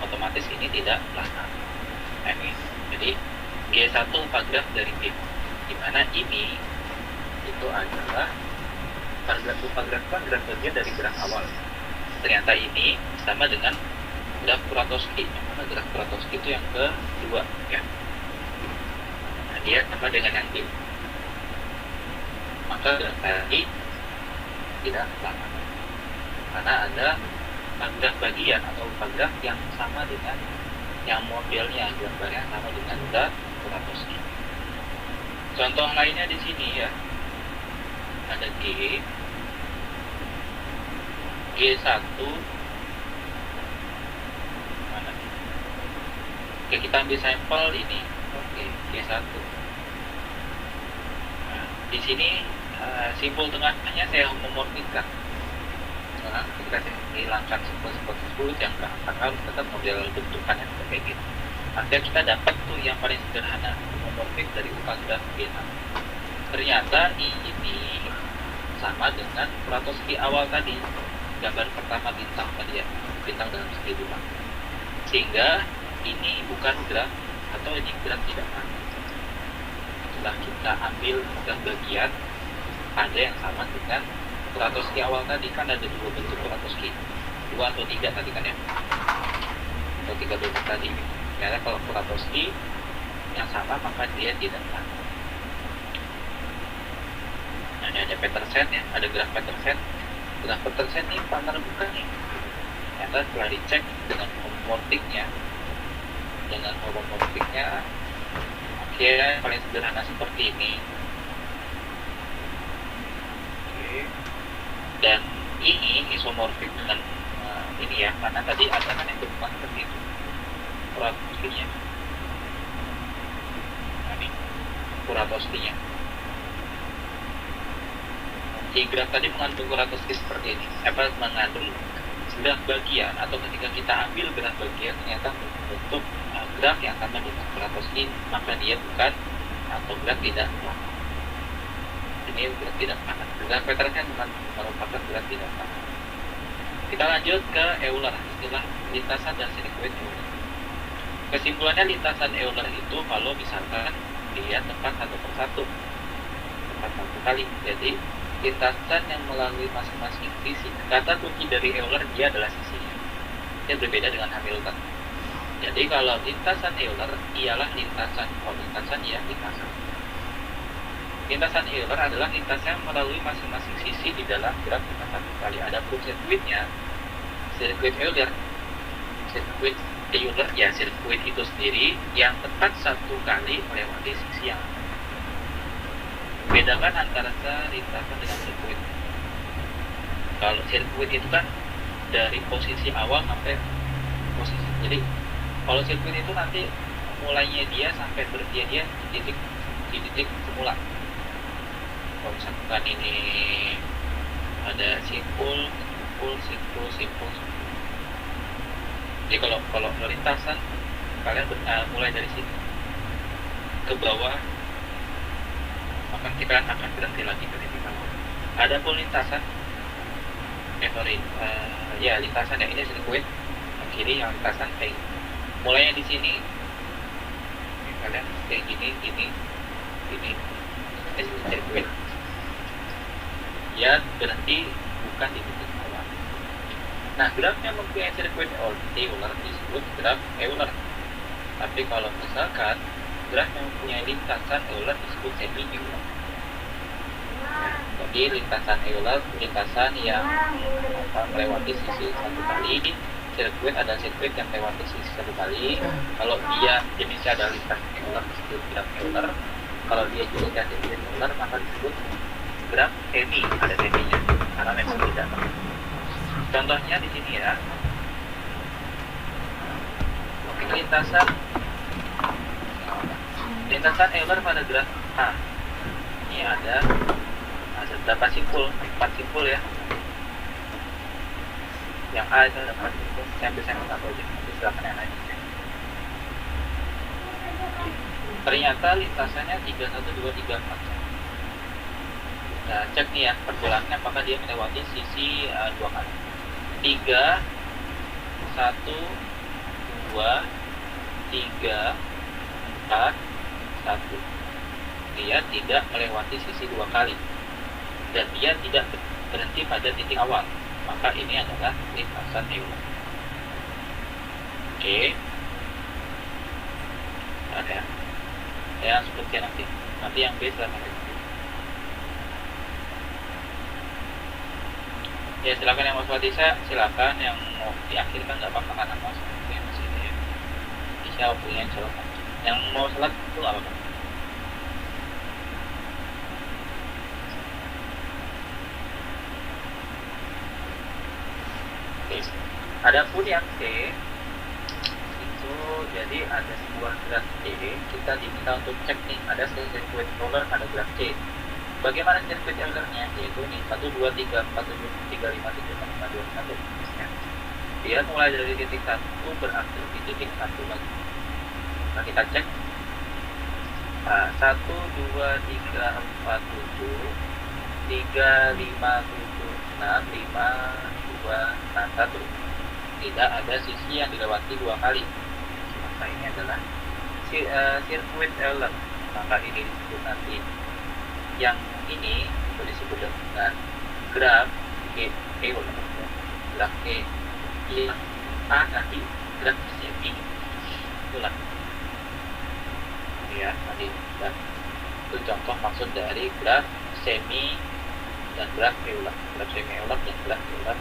Otomatis ini tidak planar. Ini. Jadi G1 upagraf dari G. Di mana ini itu adalah upagraf kan graf bagian dari graf awal. Ternyata ini sama dengan graf Kuratowski, karena graf Kuratowski itu yang kedua ya. Nah, dia sama dengan yang D. Maka graf tadi tidak planar, karena ada graf bagian atau upagraf yang sama dengan yang modelnya, gambarnya sama dengan graf Kuratowski. Contoh lainnya di sini ya, ada G1 mana? Oke, kita ambil sampel ini. Oke, G1. Nah, di sini simpul tengahnya saya homomorfikkan. Nah, ketika saya hilangkan simpul-simpul tersebut yang akan tetap model bentukannya seperti gitu. Akhirnya kita dapat tuh yang paling sederhana, homomorfik dari upagraf G1. Ternyata ini sama dengan Kuratowski awal tadi. Gambar pertama bintang tadi ya, bintang dalam segi dua. Sehingga ini bukan graf, atau ini graf tidak planar. Setelah kita ambil graf bagian, ada yang sama dengan Kuratowski awal tadi, kan ada dua bentuk Kuratowski, 2 atau 3 tadi kan ya, atau 3 bentuk tadi. Karena kalau Kuratowski yang sama, maka dia tidak planar. Nah, ini ada Petersen ya, ada graf Petersen. Graf Petersen ini planar bukan nih. Ternyata setelah dicek dengan homomorfiknya, akhirnya paling sederhana seperti ini. Oke. Dan ini isomorfik dengan ini ya, karena tadi ada kan yang berubah seperti itu Kuratowskinya. Nah, ini Kuratowskinya. Si graf tadi mengandung Kuratowski seperti ini, mengandung graf bagian, atau ketika kita ambil graf bagian ternyata membentuk graf yang sama dengan Kuratowski, maka dia bukan atau graf tidak planar. Ini graf tidak planar. Graf Petersen merupakan graf tidak planar. Kita lanjut ke Euler, istilah lintasan dan sirkuit Euler. Kesimpulannya, lintasan Euler itu kalau misalkan dia tepat satu persatu, tepat satu kali. Jadi lintasan yang melalui masing-masing sisi. Kata kunci dari Euler dia adalah sisinya. Dia berbeda dengan Hamilton. Jadi kalau lintasan Euler ialah lintasan, lintasan ya lintasan. Lintasan Euler adalah lintasan yang melalui masing-masing sisi di dalam graf lintasan kali. Adapun sirkuitnya, sirkuit Euler, sirkuit Euler ya sirkuit itu sendiri yang tepat satu kali melewati sisi yang ada. Bedakan antara lintasan dengan sirkuit. Kalau sirkuit itu kan dari posisi awal sampai posisi. Jadi kalau sirkuit itu nanti mulainya dia sampai berhenti dia di titik semula. Kalau misalkan ini ada simpul. Jadi kalau lintasan kalian mulai dari sini ke bawah, maka kita akan berhenti lagi ke titik awal. Adapun lintasan, lintasan yang ini sirkuit, yang kiri yang lintasan kayak mulainya di sini, kalian kayak gini, sirkuit. Ya berhenti bukan di titik awal. Nah, grafnya mempunyai sirkuit Euler disebut graf Euler. Tapi kalau misalkan graf yang mempunyai lintasan Euler disebut semi Euler. Jadi lintasan Euler lintasan yang melewati sisi satu kali. Sirkuit adalah sirkuit yang melewati sisi satu kali. Kalau dia jenisnya adalah lintasan Euler disebut graf Euler. Kalau dia jenisnya sirkuit Euler maka disebut graf semi, ada seminya karena memang tidak. Contohnya di sini ya. Lintasan Euler pada graf A. Ini ada berapa simpul? 4 simpul ya. Yang A itu ada 4 simpul. Saya ambil sampel satu aja. Nanti silakan yang lain. Ternyata lintasannya 3, 1, 2, 3, 4. Nah, cek nih ya perbulannya apakah dia melewati sisi 2 kali. 3, 1, 2, 3, 4, 1. Dia tidak melewati sisi 2 kali dan dia tidak berhenti pada titik awal, maka ini adalah lintasan Euler. Oke. Ada ya sebutkan nanti yang B silahkan. Ya silakan yang mau Fatisa, silakan yang mau diakhirkan nggak apa-apa karena masuk yang masih ini ya. Bisa punya silakan. Yang mau salat itu nggak apa-apa. Oke. Adapun yang C itu jadi ada sebuah graf C, kita diminta untuk cek nih ada sirkuit Euler pada graf C. Bagaimana sirkuit Eulernya? Yaitu nih 1, 2, 3, 4, 7, 3, 5, 7, 6, 5, 2, 1 ya. Dia mulai dari titik 1 berakhir di titik 1 lagi. Nah kita cek 1, 2, 3, 4, 7, 3, 5, 7, 6, 5, 2, 1. Tidak ada sisi yang dilewati 2 kali. Maka ini adalah sirkuit Euler. Maka ini disebut nanti yang ini disebut dengan graf Euler. Graf yang A nanti graf semi. Itulah ya tadi dan itu contoh maksud dari graf semi dan graf Euler. Graf semi Euler dan graf Euler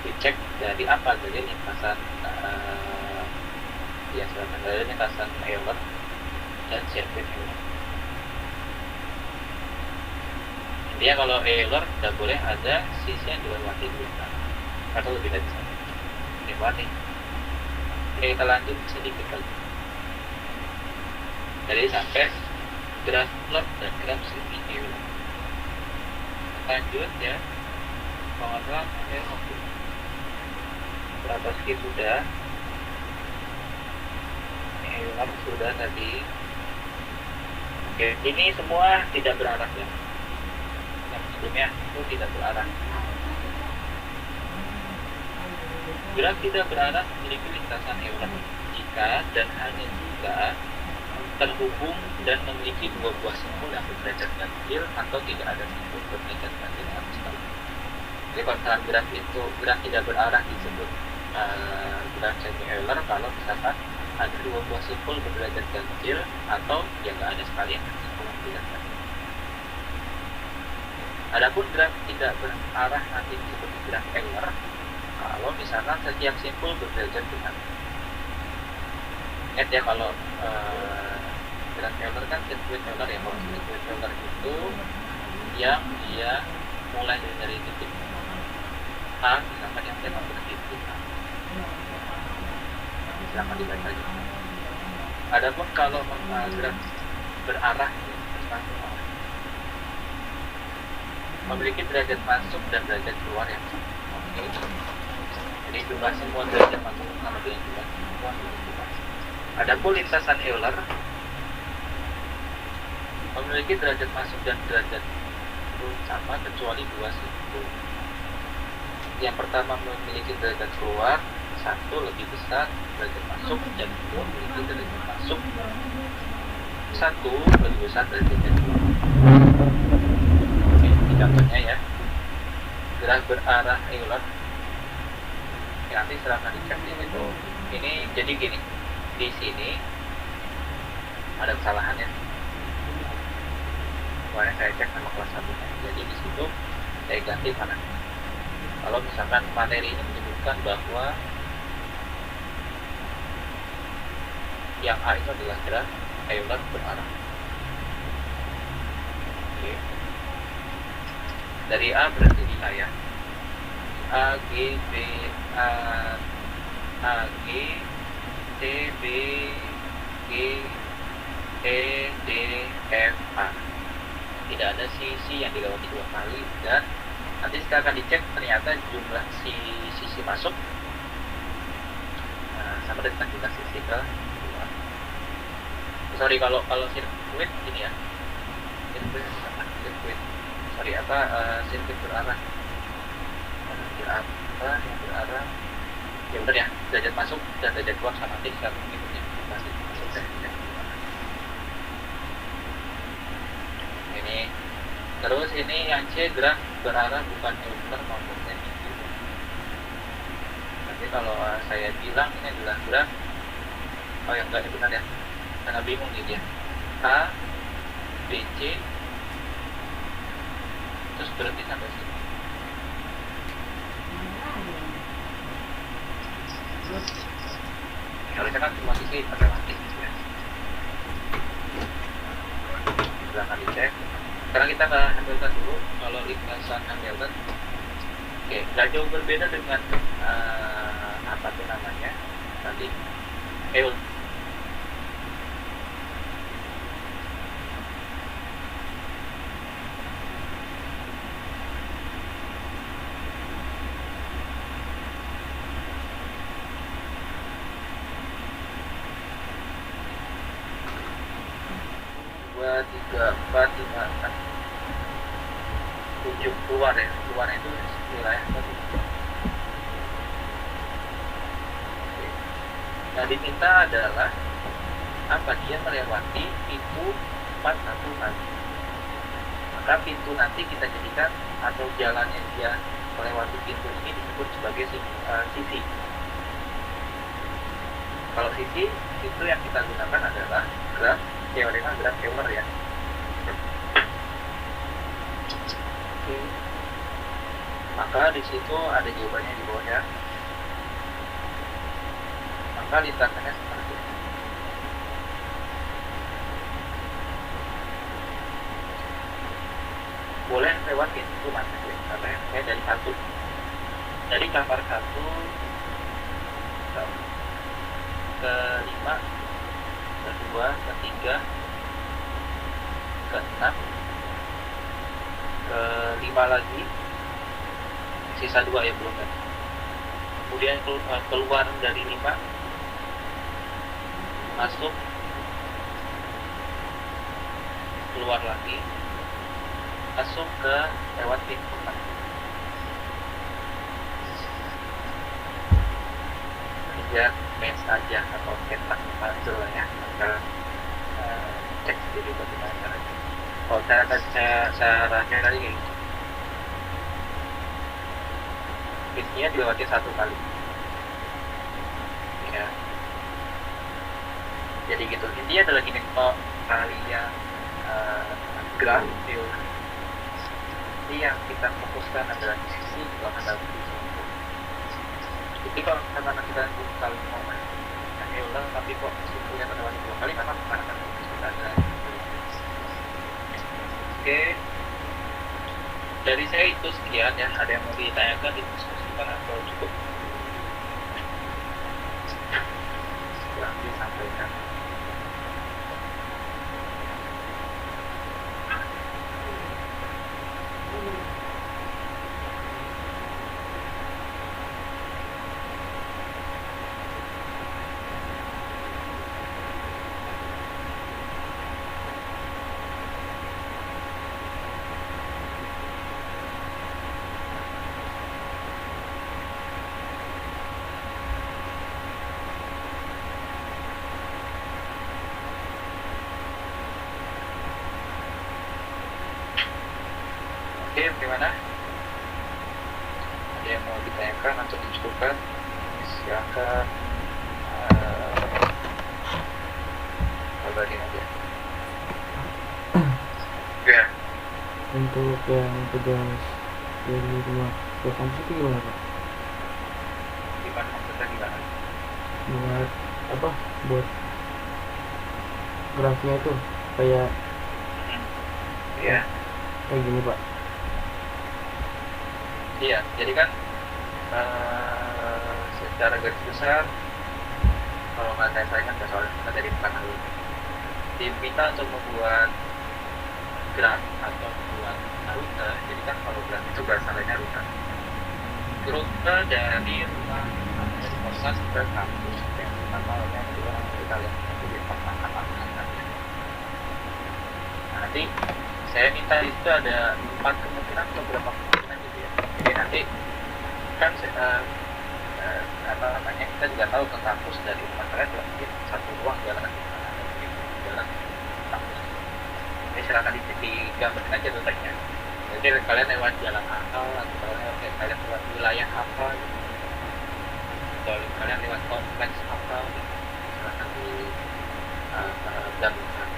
dicek dari apa? Dari lintasan dari lintasan Euler dan sirkuit Euler. Dia kalau Euler tidak boleh ada sisi yang dilewati dulu atau lebih dari satu dilewati. Oke, kita lanjut sedikit lagi. Jadi sampai graf Euler dan graf semi Euler. Lanjut ya. Mohon maaf ya, berapa segi sudah? Euler sudah tadi. Oke, ini semua tidak berarah ya. Sebelumnya itu tidak berarah. Graf tidak berarah memiliki lintasan Euler jika dan hanya jika terhubung dan memiliki dua buah simpul yang berderajat ganjil atau tidak ada simpul berderajat ganjil sama sekali. Jadi kalau misalkan graf tidak berarah disebut graf semi-Euler kalau misalkan ada dua buah simpul berderajat ganjil atau ya nggak ada sekalian simpul yang berderajat ganjil. Adapun graf tidak berarah nanti disebut graf Euler kalau misalkan setiap simpul berderajat genap. Ingat ya kalau graf Euler kan sirkuit Euler ya. Kalau sirkuit Euler itu yang dia mulai dari titik A misalkan yang dia berhenti di A. Silahkan dibaca aja. Adapun kalau graf berarah memiliki derajat masuk dan derajat keluar yang sama. Jadi jumlah semua derajat masuk sama dengan jumlah semua derajat keluar. Adapun lintasan Euler memiliki derajat masuk dan derajat sama kecuali dua simpul. Yang pertama memiliki derajat keluar satu lebih besar derajat masuk dan kedua memiliki derajat masuk satu lebih besar derajat keluar. Oke, ini contohnya ya. Graf berarah Euler. Ya, nanti silahkan dicek di situ. Ini jadi gini. Di sini ada kesalahannya. Kemarin saya cek sama kelas 1-nya. Jadi di situ saya ganti mana. Kalau misalkan materi ini menyebutkan bahwa yang A itu adalah graf Euler berarah. Oke. Dari A berarti di A ya. A, G, B, A, G, C, B, G, E, D, F, A. Tidak ada sisi yang dilewati dua kali dan nanti kita akan dicek ternyata jumlah sisi masuk sama dengan jumlah sisi ke luar. Sorry kalau sirkuit ini ya. Sirkuit. Sirkuit berarah. Yang berarah ya benar ya, derajat masuk dan derajat keluar sama nanti kita mengikutnya masih masuk dan derajat keluar. Ini terus ini yang C graf berarah bukan Euler maupun semi-Euler. Nanti kalau saya bilang ini adalah graf yang enggak ini benar ya, karena bingung nih dia. A, B, C terus berhenti sampai sini. Harusnya kan semua sisi matematik ya. Silahkan dicek. Sekarang kita ke Hamilton dulu. Kalau lintasan Hamilton, oke, nggak jauh berbeda dengan apa tuh namanya tadi Euler. Tiga, empat, lima, enam, tujuh keluar ya, keluar itu wilayah satu. Nah diminta adalah apa dia melewati pintu 41 tadi. Maka pintu nanti kita jadikan atau jalannya dia melewati pintu ini disebut sebagai sisi. Kalau sisi itu yang kita gunakan adalah graf teorema graf Euler ya. Oke. Maka di situ ada jawabannya di bawah ya. Maka lintasannya seperti ini. Boleh lewat pintu mana ya? Katanya saya dari satu. Dari kamar satu ke 5, ke 2, ke 3, ke 6, ke 5 lagi, sisa 2 ya belum kan. Kemudian keluar dari 5, masuk, keluar lagi, masuk ke lewat pintu 4. Dia main saja atau cetak puzzle ya, maka cek sendiri bagaimana caranya. Kalau caranya tadi kayak gitu. Intinya dilewati satu kali. Ya. Jadi gitu. Intinya adalah gini, kalau kalian gerak ini yang kita fokuskan adalah di sisi belakang dalam sisi. Jadi kalau misalkan kita kali mau hanya ulang tapi kok sebetulnya melewati 2 kali memang akan kita ada. Oke, dari saya itu sekian ya. Ada yang mau ditanyakan, didiskusikan atau cukup? Yang disampaikan. Oke, bagaimana? Ada yang mau ditanyakan atau dicukupkan? Silakan kabarin aja. Ya. Untuk yang tugas dari rumah ke kampus itu gimana Pak? Gimana maksudnya gimana? Buat apa? Buat grafnya itu kayak Iya. kayak gini Pak. Iya, jadi kan secara garis besar, kalau nggak saya ingat ya, soalnya kita dari depan dulu, diminta untuk membuat graf atau membuat rute. Jadi kan kalau graf itu bahasa lainnya rute. Rute dari rumah dari kosan ke kampus yang pertama yang kedua kita lihat di pertama. Nah, nanti saya minta itu ada 4 kemungkinan atau berapa kemungkinan gitu ya. Jadi nanti kan apa namanya, kita juga tahu ke kampus dari rumah kalian mungkin satu ruang jalan di mana, mungkin jalan kampus. Jadi silakan digambarkan aja rutenya. Jadi kalian lewat jalan apa, atau kalian lewat wilayah apa, gitu. Atau kalian lewat kompleks apa, gitu. Silakan digambarkan.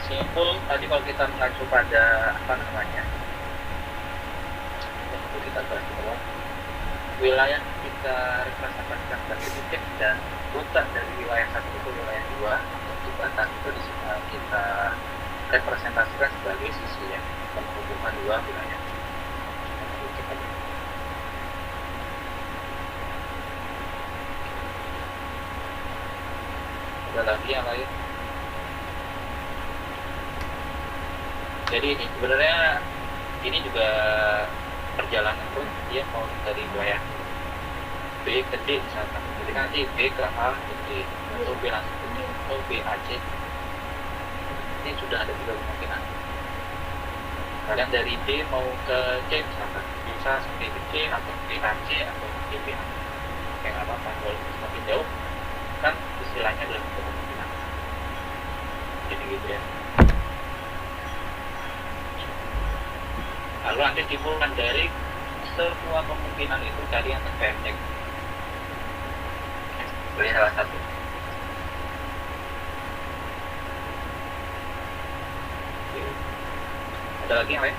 Simpel tadi kalau kita mengacu pada apa namanya, itu kita bahas bahwa wilayah kita representasikan sebagai titik dan rute dari wilayah satu ke wilayah 2 atau jembatan itu kita representasikan sebagai sisi yang menghubungkan 2 wilayah. Ada lagi yang lain? Jadi ini sebenarnya ini juga perjalanan pun dia mau dari wilayah B ke D misalkan. Jadi nanti B ke A ke D atau B langsung ke D atau B A C. Ini sudah ada 3 kemungkinan. Kalian dari D mau ke C misalkan, bisa sampai ke C atau B A C atau B B A. Kayak nggak apa-apa, walaupun semakin jauh kan istilahnya adalah 3 kemungkinan. Jadi gitu ya. Lalu nanti timbulkan dari semua kemungkinan itu cari yang terpendek. Pilih salah satu. Oke. Ada lagi yang lain?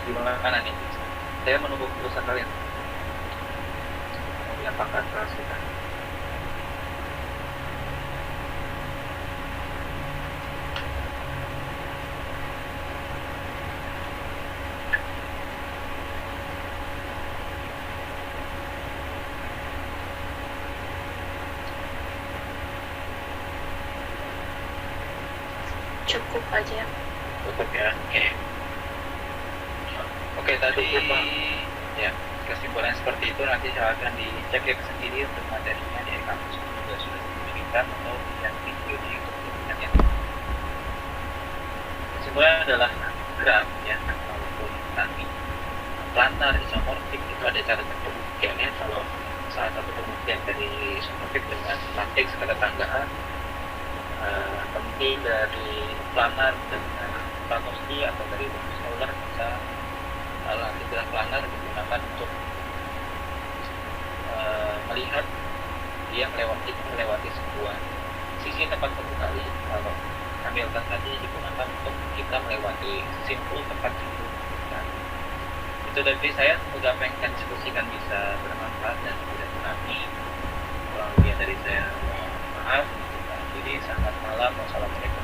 Gimana nih? Saya menunggu keputusan kalian. Mau diapakan kelas kita? cukup aja. Cukup ya. Oke, tadi ya kesimpulan seperti itu nanti silahkan dicek ya sendiri untuk materinya dari kampus juga sudah diberikan atau yang video di YouTube diberikan ya. Kesimpulan adalah graf ya maupun nanti planar isomorfik itu ada cara pembuktiannya. Kalau salah satu pembuktian dari isomorfik dengan matriks ketetanggaan, penting dari planar dengan Platowski atau dari rumus Euler bisa integral planar digunakan untuk melihat dia melewati sebuah sisi tepat satu kali. Kalau Hamilton tadi digunakan untuk kita melewati simpul tepat simpul. Nah, itu dari saya, semoga apa yang kita diskusikan bisa bermanfaat dan tidak berarti. Kurang lebih dari saya maaf. Jadi selamat malam, wassalamualaikum